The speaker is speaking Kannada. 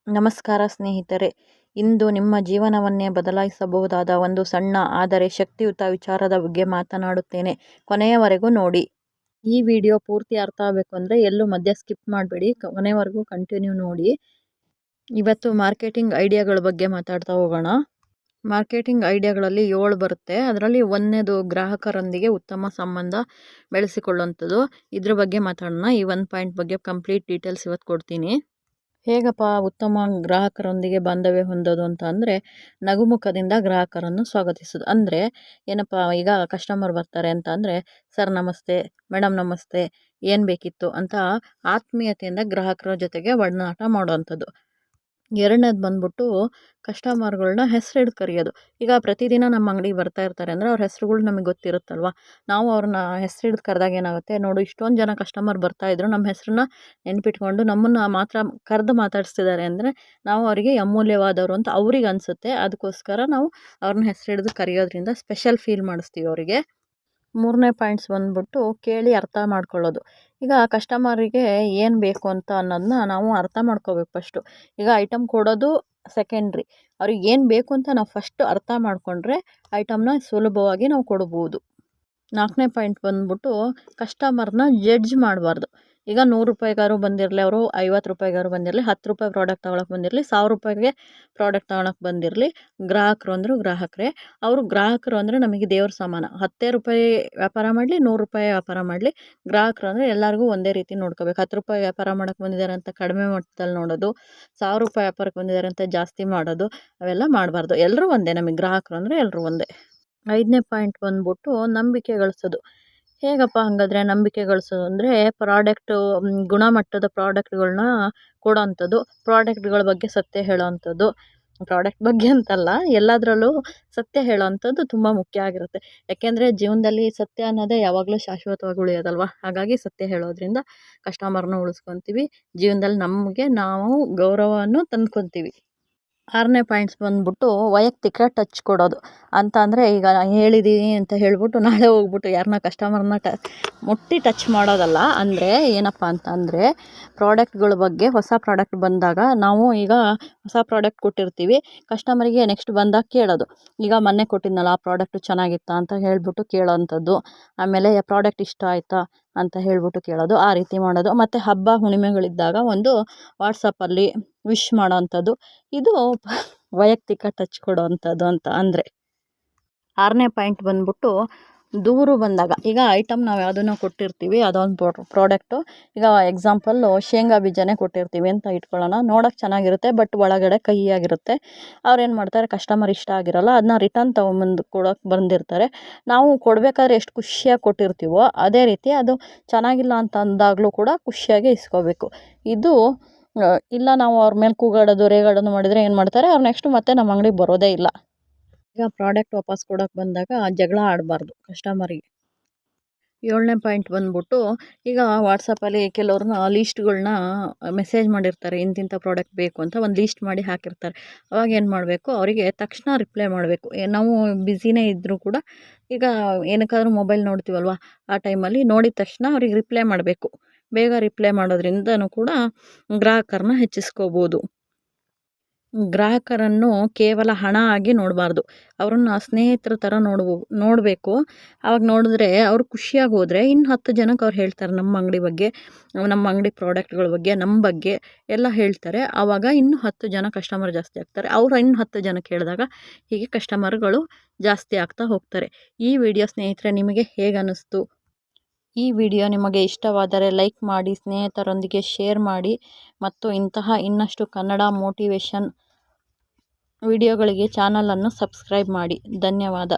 ನಮಸ್ಕಾರ ಸ್ನೇಹಿತರೆ. ಇಂದು ನಿಮ್ಮ ಜೀವನವನ್ನೇ ಬದಲಾಯಿಸಬಹುದಾದ ಒಂದು ಸಣ್ಣ ಆದರೆ ಶಕ್ತಿಯುತ ವಿಚಾರದ ಬಗ್ಗೆ ಮಾತನಾಡುತ್ತೇನೆ. ಕೊನೆಯವರೆಗೂ ನೋಡಿ. ಈ ವಿಡಿಯೋ ಪೂರ್ತಿ ಅರ್ಥ ಆಗಬೇಕು ಅಂದರೆ ಎಲ್ಲೂ ಮಧ್ಯ ಸ್ಕಿಪ್ ಮಾಡಬೇಡಿ, ಕೊನೆವರೆಗೂ ಕಂಟಿನ್ಯೂ ನೋಡಿ. ಇವತ್ತು ಮಾರ್ಕೆಟಿಂಗ್ ಐಡಿಯಾಗಳ ಬಗ್ಗೆ ಮಾತಾಡ್ತಾ ಹೋಗೋಣ. ಮಾರ್ಕೆಟಿಂಗ್ ಐಡಿಯಾಗಳಲ್ಲಿ 7 ಬರುತ್ತೆ. ಅದರಲ್ಲಿ ಒಂದನೇದು ಗ್ರಾಹಕರೊಂದಿಗೆ ಉತ್ತಮ ಸಂಬಂಧ ಬೆಳೆಸಿಕೊಳ್ಳುವಂಥದ್ದು. ಇದ್ರ ಬಗ್ಗೆ ಮಾತಾಡೋಣ. ಈ ಒಂದು ಪಾಯಿಂಟ್ ಬಗ್ಗೆ ಕಂಪ್ಲೀಟ್ ಡೀಟೇಲ್ಸ್ ಇವತ್ತು ಕೊಡ್ತೀನಿ. ಹೇಗಪ್ಪ ಉತ್ತಮ ಗ್ರಾಹಕರೊಂದಿಗೆ ಬಾಂಧವ್ಯ ಹೊಂದೋದು ಅಂತ ಅಂದರೆ, ನಗುಮುಖದಿಂದ ಗ್ರಾಹಕರನ್ನು ಸ್ವಾಗತಿಸೋದು. ಅಂದರೆ ಏನಪ್ಪ, ಈಗ ಕಸ್ಟಮರ್ ಬರ್ತಾರೆ ಅಂತ ಅಂದರೆ, ಸರ್ ನಮಸ್ತೆ, ಮೇಡಮ್ ನಮಸ್ತೆ, ಏನು ಬೇಕಿತ್ತು ಅಂತ ಆತ್ಮೀಯತೆಯಿಂದ ಗ್ರಾಹಕರ ಜೊತೆಗೆ ಒಡನಾಟ ಮಾಡುವಂಥದ್ದು. ಎರಡನೇದು ಬಂದ್ಬಿಟ್ಟು ಕಸ್ಟಮರ್ಗಳನ್ನ ಹೆಸರು ಹಿಡ್ದು ಕರೆಯೋದು. ಈಗ ಪ್ರತಿದಿನ ನಮ್ಮ ಅಂಗಡಿಗೆ ಬರ್ತಾ ಇರ್ತಾರೆ ಅಂದರೆ ಅವ್ರ ಹೆಸರುಗಳು ನಮಗೆ ಗೊತ್ತಿರುತ್ತಲ್ವ. ನಾವು ಅವ್ರನ್ನ ಹೆಸರು ಹಿಡ್ದು ಕರೆದಾಗ ಏನಾಗುತ್ತೆ, ನೋಡು ಇಷ್ಟೊಂದು ಜನ ಕಸ್ಟಮರ್ ಬರ್ತಾ ಇದ್ರು, ನಮ್ಮ ಹೆಸರನ್ನ ನೆನ್ಪಿಟ್ಕೊಂಡು ನಮ್ಮನ್ನು ಮಾತ್ರ ಕರೆದು ಮಾತಾಡಿಸ್ತಿದ್ದಾರೆ ಅಂದರೆ ನಾವು ಅವರಿಗೆ ಅಮೂಲ್ಯವಾದವರು ಅಂತ ಅವ್ರಿಗೆ ಅನಿಸುತ್ತೆ. ಅದಕ್ಕೋಸ್ಕರ ನಾವು ಅವ್ರನ್ನ ಹೆಸರು ಹಿಡಿದು ಕರೆಯೋದ್ರಿಂದ ಸ್ಪೆಷಲ್ ಫೀಲ್ ಮಾಡಿಸ್ತೀವಿ ಅವರಿಗೆ. ಮೂರನೇ ಪಾಯಿಂಟ್ಸ್ ಬಂದ್ಬಿಟ್ಟು ಕೇಳಿ ಅರ್ಥ ಮಾಡ್ಕೊಳ್ಳೋದು. ಈಗ ಕಸ್ಟಮರಿಗೆ ಏನು ಬೇಕು ಅಂತ ಅನ್ನೋದನ್ನ ನಾವು ಅರ್ಥ ಮಾಡ್ಕೋಬೇಕು ಫಸ್ಟು. ಈಗ ಐಟಮ್ ಕೊಡೋದು ಸೆಕೆಂಡ್ರಿ, ಅವ್ರಿಗೆ ಏನು ಬೇಕು ಅಂತ ನಾವು ಫಸ್ಟು ಅರ್ಥ ಮಾಡಿಕೊಂಡ್ರೆ ಐಟಮ್ನ ಸುಲಭವಾಗಿ ನಾವು ಕೊಡ್ಬೋದು. ನಾಲ್ಕನೇ ಪಾಯಿಂಟ್ ಬಂದ್ಬಿಟ್ಟು ಕಸ್ಟಮರ್ನ ಜಡ್ಜ್ ಮಾಡಬಾರ್ದು. ಈಗ 100 ರೂಪಾಯಿಗಾರು ಬಂದಿರಲಿ, ಅವರು 50 ರೂಪಾಯಿಗಾರು ಬಂದಿರಲಿ, 10 ರೂಪಾಯಿ ಪ್ರಾಡಕ್ಟ್ ತೊಗೊಳಕ್ಕೆ ಬಂದಿರಲಿ, 1000 ರೂಪಾಯಿಗೆ ಪ್ರಾಡಕ್ಟ್ ತೊಗೊಳಕ್ಕೆ ಬಂದಿರಲಿ, ಗ್ರಾಹಕರು ಅಂದರು ಗ್ರಾಹಕರೇ. ಅವರು ಗ್ರಾಹಕರು ಅಂದರೆ ನಮಗೆ ದೇವ್ರ ಸಮಾನ. 10 ರೂಪಾಯಿ ವ್ಯಾಪಾರ ಮಾಡಲಿ, 100 ರೂಪಾಯಿ ವ್ಯಾಪಾರ ಮಾಡಲಿ, ಗ್ರಾಹಕರು ಅಂದರೆ ಎಲ್ಲರಿಗೂ ಒಂದೇ ರೀತಿ ನೋಡ್ಕೋಬೇಕು. 10 ರೂಪಾಯಿ ವ್ಯಾಪಾರ ಮಾಡೋಕ್ಕೆ ಬಂದಿದ್ದಾರೆ ಅಂತ ಕಡಿಮೆ ಮಟ್ಟದಲ್ಲಿ ನೋಡೋದು, 1000 ರೂಪಾಯಿ ವ್ಯಾಪಾರಕ್ಕೆ ಬಂದಿದ್ದಾರೆ ಅಂತ ಜಾಸ್ತಿ ಮಾಡೋದು, ಅವೆಲ್ಲ ಮಾಡಬಾರ್ದು. ಎಲ್ಲರೂ ಒಂದೇ, ನಮಗೆ ಗ್ರಾಹಕರು ಅಂದರೆ ಎಲ್ಲರೂ ಒಂದೇ. 5ನೇ ಪಾಯಿಂಟ್ ಬಂದ್ಬಿಟ್ಟು ನಂಬಿಕೆ ಗಳಿಸೋದು. ಹೇಗಪ್ಪ ಹಾಗಾದರೆ ನಂಬಿಕೆ ಗಳಿಸೋದು ಅಂದರೆ, ಪ್ರಾಡಕ್ಟು ಗುಣಮಟ್ಟದ ಪ್ರಾಡಕ್ಟ್ಗಳನ್ನ ಕೊಡೋವಂಥದ್ದು, ಪ್ರಾಡಕ್ಟ್ಗಳ ಬಗ್ಗೆ ಸತ್ಯ ಹೇಳೋವಂಥದ್ದು. ಪ್ರಾಡಕ್ಟ್ ಬಗ್ಗೆ ಅಂತಲ್ಲ, ಎಲ್ಲದರಲ್ಲೂ ಸತ್ಯ ಹೇಳೋವಂಥದ್ದು ತುಂಬ ಮುಖ್ಯ ಆಗಿರುತ್ತೆ. ಯಾಕೆಂದರೆ ಜೀವನದಲ್ಲಿ ಸತ್ಯ ಅನ್ನೋದೇ ಯಾವಾಗಲೂ ಶಾಶ್ವತವಾಗಿ ಉಳಿಯೋದಲ್ವ. ಹಾಗಾಗಿ ಸತ್ಯ ಹೇಳೋದ್ರಿಂದ ಕಸ್ಟಮರ್ನ ಉಳಿಸ್ಕೊತೀವಿ, ಜೀವನದಲ್ಲಿ ನಮಗೆ ನಾವು ಗೌರವವನ್ನು ತಂದ್ಕೊತೀವಿ. 6ನೇ ಪಾಯಿಂಟ್ಸ್ ಬಂದ್ಬಿಟ್ಟು ವೈಯಕ್ತಿಕ ಟಚ್ ಕೊಡೋದು ಅಂತ ಅಂದರೆ, ಈಗ ಹೇಳಿದ್ದೀನಿ ಅಂತ ಹೇಳ್ಬಿಟ್ಟು ನಾಳೆ ಹೋಗ್ಬಿಟ್ಟು ಯಾರನ್ನ ಕಸ್ಟಮರ್ನ ಮುಟ್ಟಿ ಟಚ್ ಮಾಡೋದಲ್ಲ. ಅಂದರೆ ಏನಪ್ಪ ಅಂತ ಅಂದರೆ, ಪ್ರಾಡಕ್ಟ್ಗಳ ಬಗ್ಗೆ ಹೊಸ ಪ್ರಾಡಕ್ಟ್ ಬಂದಾಗ ನಾವು ಈಗ ಹೊಸ ಪ್ರಾಡಕ್ಟ್ ಕೊಟ್ಟಿರ್ತೀವಿ, ಕಸ್ಟಮರಿಗೆ ನೆಕ್ಸ್ಟ್ ಬಂದಾಗ ಕೇಳೋದು. ಈಗ ಮೊನ್ನೆ ಕೊಟ್ಟಿದ್ನಲ್ಲ ಆ ಪ್ರಾಡಕ್ಟು ಚೆನ್ನಾಗಿತ್ತಾ ಅಂತ ಹೇಳ್ಬಿಟ್ಟು ಕೇಳೋವಂಥದ್ದು. ಆಮೇಲೆ ಪ್ರಾಡಕ್ಟ್ ಇಷ್ಟ ಆಯಿತಾ ಅಂತ ಹೇಳ್ಬಿಟ್ಟು ಕೇಳೋದು, ಆ ರೀತಿ ಮಾಡೋದು. ಮತ್ತು ಹಬ್ಬ ಹುಣ್ಣಿಮೆಗಳಿದ್ದಾಗ ಒಂದು ವಾಟ್ಸಪ್ಪಲ್ಲಿ ವಿಶ್ ಮಾಡೋವಂಥದ್ದು. ಇದು ವೈಯಕ್ತಿಕ ಟಚ್ ಕೊಡೋವಂಥದ್ದು ಅಂತ ಅಂದರೆ. 6ನೇ ಪಾಯಿಂಟ್ ಬಂದ್ಬಿಟ್ಟು ದೂರು ಬಂದಾಗ, ಈಗ ಐಟಮ್ ನಾವು ಯಾವುದನ್ನು ಕೊಟ್ಟಿರ್ತೀವಿ, ಅದೊಂದು ಪ್ರಾಡಕ್ಟು, ಈಗ ಎಕ್ಸಾಂಪಲ್ಲು ಶೇಂಗಾ ಬೀಜನೇ ಕೊಟ್ಟಿರ್ತೀವಿ ಅಂತ ಇಟ್ಕೊಳ್ಳೋಣ. ನೋಡೋಕ್ಕೆ ಚೆನ್ನಾಗಿರುತ್ತೆ, ಬಟ್ ಒಳಗಡೆ ಕಹಿಯಾಗಿರುತ್ತೆ. ಅವ್ರೇನು ಮಾಡ್ತಾರೆ, ಕಸ್ಟಮರ್ ಇಷ್ಟ ಆಗಿರೋಲ್ಲ, ಅದನ್ನ ರಿಟರ್ನ್ ತೊಗೊಂಬಂದು ಕೊಡೋಕ್ಕೆ ಬಂದಿರ್ತಾರೆ. ನಾವು ಕೊಡಬೇಕಾದ್ರೆ ಎಷ್ಟು ಖುಷಿಯಾಗಿ ಕೊಟ್ಟಿರ್ತೀವೋ ಅದೇ ರೀತಿ ಅದು ಚೆನ್ನಾಗಿಲ್ಲ ಅಂತ ಅಂದಾಗಲೂ ಕೂಡ ಖುಷಿಯಾಗಿ ಇಸ್ಕೋಬೇಕು. ಇದು ಇಲ್ಲ ನಾವು ಅವ್ರ ಮೇಲೆ ಕೂಗಾಡೋದು ರೇಗಾಡೋದು ಮಾಡಿದರೆ ಏನು ಮಾಡ್ತಾರೆ, ಅವ್ರು ನೆಕ್ಸ್ಟ್ ಮತ್ತೆ ನಮ್ಮ ಅಂಗಡಿಗೆ ಬರೋದೇ ಇಲ್ಲ. ಈಗ ಪ್ರಾಡಕ್ಟ್ ವಾಪಸ್ ಕೊಡೋಕ್ಕೆ ಬಂದಾಗ ಜಗಳ ಆಡಬಾರ್ದು ಕಸ್ಟಮರಿಗೆ. 7ನೇ ಪಾಯಿಂಟ್ ಬಂದ್ಬಿಟ್ಟು, ಈಗ ವಾಟ್ಸಪ್ಪಲ್ಲಿ ಕೆಲವ್ರನ್ನ ಲೀಸ್ಟ್ಗಳನ್ನ ಮೆಸೇಜ್ ಮಾಡಿರ್ತಾರೆ, ಇಂತಿಂಥ ಪ್ರಾಡಕ್ಟ್ ಬೇಕು ಅಂತ ಒಂದು ಲೀಸ್ಟ್ ಮಾಡಿ ಹಾಕಿರ್ತಾರೆ. ಅವಾಗ ಏನು ಮಾಡಬೇಕು, ಅವರಿಗೆ ತಕ್ಷಣ ರಿಪ್ಲೈ ಮಾಡಬೇಕು. ನಾವು ಬ್ಯುಸಿನೇ ಇದ್ದರೂ ಕೂಡ ಈಗ ಏನಕ್ಕಾದ್ರೂ ಮೊಬೈಲ್ ನೋಡ್ತೀವಲ್ವ, ಆ ಟೈಮಲ್ಲಿ ನೋಡಿದ ತಕ್ಷಣ ಅವ್ರಿಗೆ ರಿಪ್ಲೈ ಮಾಡಬೇಕು. ಬೇಗ ರಿಪ್ಲೈ ಮಾಡೋದ್ರಿಂದನೂ ಕೂಡ ಗ್ರಾಹಕರನ್ನ ಹೆಚ್ಚಿಸ್ಕೋಬೋದು. ಗ್ರಾಹಕರನ್ನು ಕೇವಲ ಹಣ ಆಗಿ ನೋಡಬಾರ್ದು, ಅವ್ರನ್ನ ಸ್ನೇಹಿತರ ಥರ ನೋಡಬೇಕು. ಆವಾಗ ನೋಡಿದ್ರೆ ಅವ್ರು ಖುಷಿಯಾಗಿ ಹೋದರೆ ಇನ್ನು 10 ಜನಕ್ಕೆ ಅವ್ರು ಹೇಳ್ತಾರೆ ನಮ್ಮ ಅಂಗಡಿ ಬಗ್ಗೆ, ನಮ್ಮ ಅಂಗಡಿ ಪ್ರಾಡಕ್ಟ್ಗಳ ಬಗ್ಗೆ, ನಮ್ಮ ಬಗ್ಗೆ ಎಲ್ಲ ಹೇಳ್ತಾರೆ. ಆವಾಗ ಇನ್ನೂ 10 ಜನ ಕಸ್ಟಮರ್ ಜಾಸ್ತಿ ಆಗ್ತಾರೆ. ಅವರು ಇನ್ನು 10 ಜನಕ್ಕೆ ಹೇಳಿದಾಗ ಹೀಗೆ ಕಸ್ಟಮರ್ಗಳು ಜಾಸ್ತಿ ಆಗ್ತಾ ಹೋಗ್ತಾರೆ. ಈ ವಿಡಿಯೋ ಸ್ನೇಹಿತರೆ ನಿಮಗೆ ಹೇಗೆ ಅನ್ನಿಸ್ತು? ಈ ವಿಡಿಯೋ ನಿಮಗೆ ಇಷ್ಟವಾದರೆ ಲೈಕ್ ಮಾಡಿ, ಸ್ನೇಹಿತರೊಂದಿಗೆ ಶೇರ್ ಮಾಡಿ, ಮತ್ತು ಇಂತಹ ಇನ್ನಷ್ಟು ಕನ್ನಡ ಮೋಟಿವೇಶನ್ ವಿಡಿಯೋಗಳಿಗೆ ಚಾನಲನ್ನು ಸಬ್ಸ್ಕ್ರೈಬ್ ಮಾಡಿ. ಧನ್ಯವಾದ.